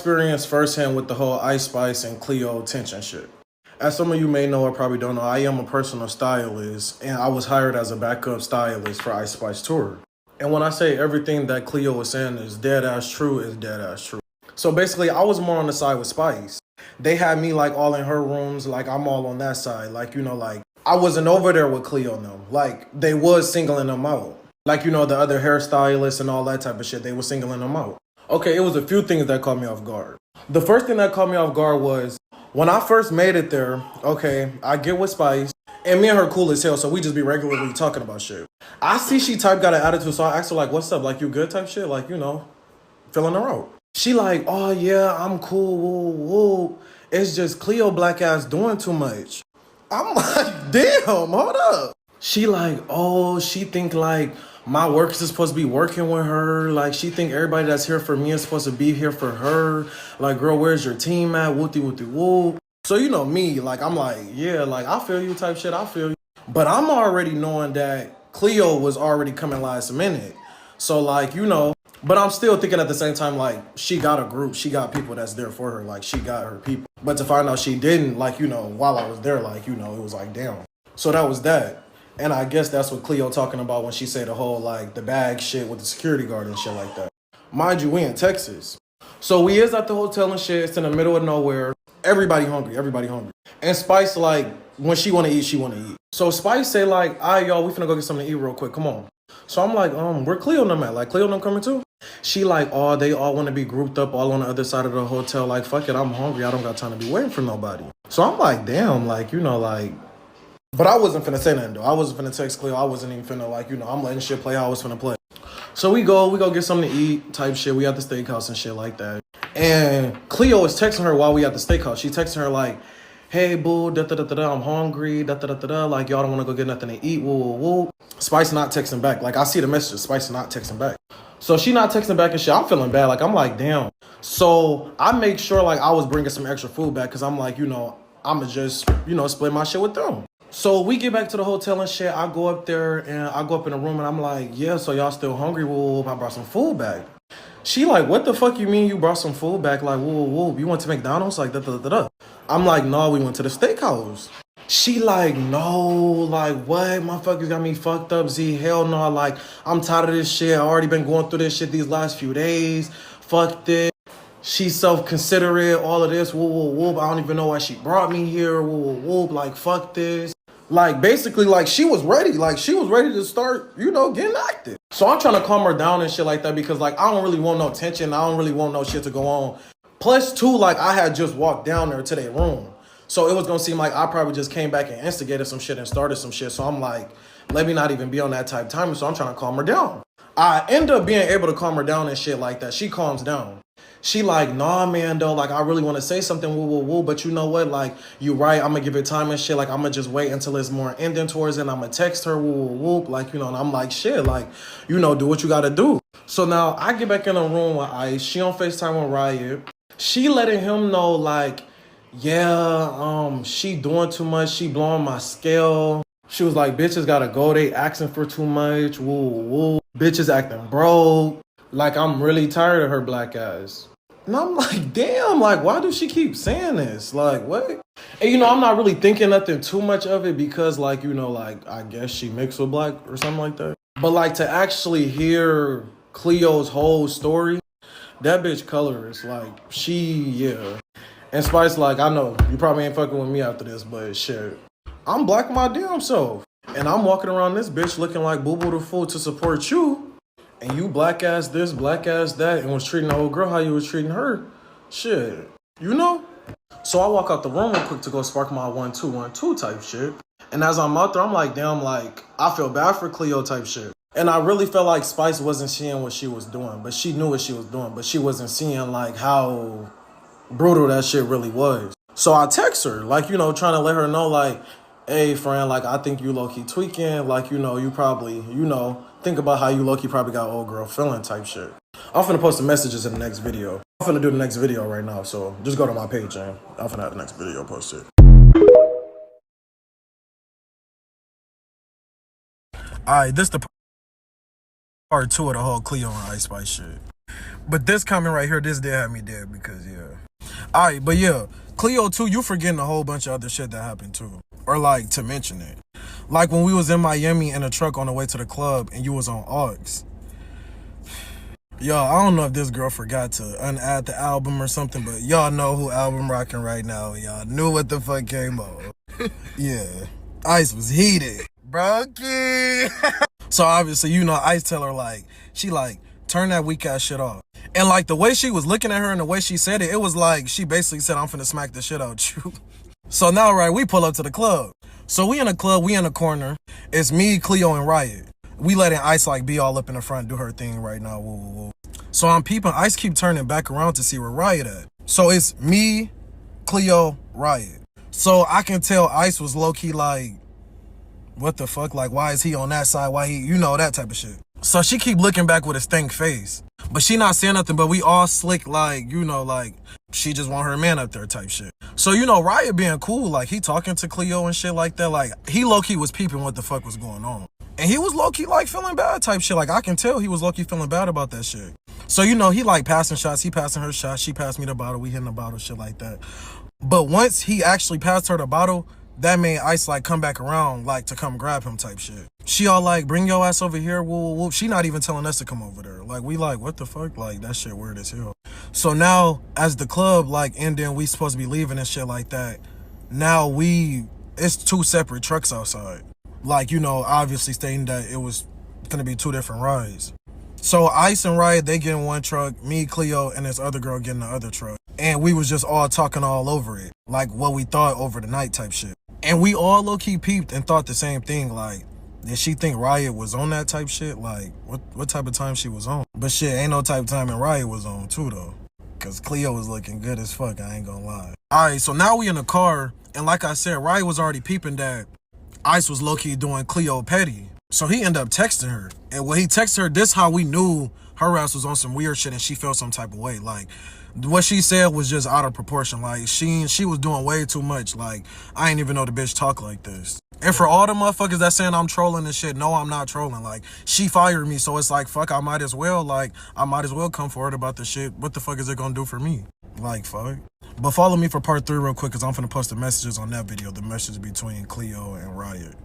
experience firsthand with the whole Ice Spice and Cleo tension shit. As some of you may know or probably don't know, I am a personal stylist, and I was hired as a backup stylist for Ice Spice tour. And when I say everything that Cleo was saying is dead ass true, is dead ass true. So basically, I was more on the side with Spice. They had me like all in her rooms, like I'm all on that side. Like, like I wasn't over there with Cleo and them. Like they was singling them out. Like, the other hairstylists and all that type of shit, they were singling them out. Okay, it was a few things that caught me off guard. The first thing that caught me off guard was when I first made it there, okay, I get with Spice, and me and her cool as hell, so we just be regularly talking about shit. I see she got an attitude, so I asked her, like, what's up? Like, you good type shit? Like, filling her out. She like, oh, yeah, I'm cool, woo, woo. It's just Cleo black ass doing too much. I'm like, damn, hold up. She like, oh, she think, like, my workers is supposed to be working with her. Like, she think everybody that's here for me is supposed to be here for her. Like, girl, where's your team at? Wooty, wooty, woo. So, me, like, I'm like, yeah, like, I feel you type shit. I feel you. But I'm already knowing that Cleo was already coming last minute. So, like, but I'm still thinking at the same time, like, she got a group. She got people that's there for her. Like, she got her people. But to find out she didn't, like, while I was there, like, it was like, damn. So that was that. And I guess that's what Cleo talking about when she said the whole, like, the bag shit with the security guard and shit like that. Mind you, we in Texas. So we is at the hotel and shit. It's in the middle of nowhere. Everybody hungry. And Spice, like, when she want to eat, she want to eat. So Spice say, like, all right, y'all, we finna go get something to eat real quick. Come on. So I'm like, where Cleo and them at? Like, Cleo and them coming too? She like, oh, they all want to be grouped up all on the other side of the hotel. Like, fuck it, I'm hungry. I don't got time to be waiting for nobody. So I'm like, damn, like, like... But I wasn't finna say nothing, though. I wasn't finna text Cleo. I wasn't even finna, like, I'm letting shit play how I was finna play. So we go get something to eat type shit. We at the steakhouse and shit like that. And Cleo is texting her while we at the steakhouse. She texting her like, hey, boo, da-da-da-da-da, I'm hungry, da-da-da-da-da. Like, y'all don't want to go get nothing to eat, woo, woo, woo. Spice not texting back. Like, I see the messages. Spice not texting back. So she not texting back and shit. I'm feeling bad. Like, I'm like, damn. So I make sure, like, I was bringing some extra food back because I'm like, I'm going to just, split my shit with them. So we get back to the hotel and shit. I go up there and I go up in the room and I'm like, yeah, so y'all still hungry? Whoop, I brought some food back. She like, what the fuck you mean you brought some food back? Like, whoop, you went to McDonald's? Like, da-da-da-da. I'm like, no, we went to the steakhouse. She like, no, like, what? Motherfuckers got me fucked up, Z. Hell no, like, I'm tired of this shit. I already been going through this shit these last few days. Fuck this. She's self-considerate, all of this, whoop. I don't even know why she brought me here, whoop, like, fuck this. Like, basically, like, she was ready. Like, she was ready to start, getting active. So I'm trying to calm her down and shit like that because, like, I don't really want no tension. I don't really want no shit to go on. Plus, too, like, I had just walked down there to their room. So it was going to seem like I probably just came back and instigated some shit and started some shit. So I'm like, let me not even be on that type of time. So I'm trying to calm her down. I end up being able to calm her down and shit like that. She calms down. She like, nah, man, though, like, I really want to say something, woo, but you know what, like, you right, I'm going to give it time and shit, like, I'm going to just wait until it's more ending towards it, and I'm going to text her, woo, like, and I'm like, shit, like, do what you got to do. So now, I get back in the room with Ice, she on FaceTime with Riot, she letting him know, like, yeah, she doing too much, she blowing my scale. She was like, bitches got to go, they asking for too much, woo, bitches acting broke. Like, I'm really tired of her black ass. And I'm like, damn, like, why does she keep saying this? Like, what? And, I'm not really thinking nothing too much of it because, like, like, I guess she mixed with black or something like that. But, like, to actually hear Cleo's whole story, that bitch Colorist, like, yeah. And Spice, like, I know, you probably ain't fucking with me after this, but shit. I'm black my damn self. And I'm walking around this bitch looking like boo-boo the fool to support you. And you black ass this, black ass that, and was treating the old girl how you was treating her. Shit. So I walk out the room real quick to go spark my 1-2-1-2 type shit. And as I'm out there, I'm like, damn, like, I feel bad for Cleo type shit. And I really felt like Spice wasn't seeing what she was doing, but she knew what she was doing, but she wasn't seeing, like, how brutal that shit really was. So I text her, like, trying to let her know, like, hey, friend, like, I think you low-key tweaking. Like, you probably, think about how you low-key probably got old girl feeling type shit. I'm finna post the messages in the next video. I'm finna do the next video right now, so just go to my page, and I'm finna have the next video posted. Alright, this the part 2 of the whole Cleo and Ice Spice shit. But this comment right here, this did have me dead because, yeah. All right, but yeah, Cleo too, you forgetting a whole bunch of other shit that happened too. Or like, to mention it. Like when we was in Miami in a truck on the way to the club and you was on aux. Y'all, I don't know if this girl forgot to unadd the album or something, but y'all know who album rocking right now. Y'all knew what the fuck came on. Yeah. Ice was heated. Brokey. So obviously, you know, Ice tell her like, she like, turn that weak ass shit off. And like the way she was looking at her and the way she said it, it was like she basically said, I'm finna smack the shit out you. So now, right, we pull up to the club. So we in a club, we in a corner. It's me, Cleo, and Riot. We letting Ice like be all up in the front, do her thing right now. Woo, woo, woo. So I'm peeping, Ice keep turning back around to see where Riot at. So it's me, Cleo, Riot. So I can tell Ice was low-key like, what the fuck? Like, why is he on that side? Why he, you know, that type of shit. So she keep looking back with a stank face. But she not saying nothing, but we all slick like, you know, like, she just want her man up there type shit. So, you know, Riot being cool, like, he talking to Cleo and shit like that. Like, he low-key was peeping what the fuck was going on. And he was low-key, like, feeling bad type shit. Like, I can tell he was low-key feeling bad about that shit. So, you know, he, like, passing shots. He passing her shots. She passed me the bottle. We hitting the bottle, shit like that. But once he actually passed her the bottle, that made Ice, like, come back around, like, to come grab him type shit. She all like, bring your ass over here, woo, woo, woo. She not even telling us to come over there. Like, we like, what the fuck? Like, that shit weird as hell. So now, as the club, like, ending, we supposed to be leaving and shit like that. Now it's two separate trucks outside. Like, you know, obviously stating that it was gonna be two different rides. So Ice and Riot, they get in one truck, me, Cleo, and this other girl get in the other truck. And we was just all talking all over it. Like, what we thought over the night type shit. And we all low-key peeped and thought the same thing, like, did she think Riot was on that type shit? Like, what type of time she was on? But shit, ain't no type of time and Riot was on too, though. Because Cleo was looking good as fuck, I ain't gonna lie. Alright, so now we in the car, and like I said, Riot was already peeping that Ice was low-key doing Cleo petty. So he ended up texting her. And when he texted her, this how we knew her ass was on some weird shit and she felt some type of way. Like, what she said was just out of proportion. Like, she was doing way too much. Like, I ain't even know the bitch talk like this. And for all the motherfuckers that saying I'm trolling and shit, no, I'm not trolling. Like, she fired me, so it's like, fuck, I might as well come forward about the shit. What the fuck is it gonna do for me? Like, fuck. But follow me for part 3 real quick, because I'm finna post the messages on that video, the message between Cleo and Riot.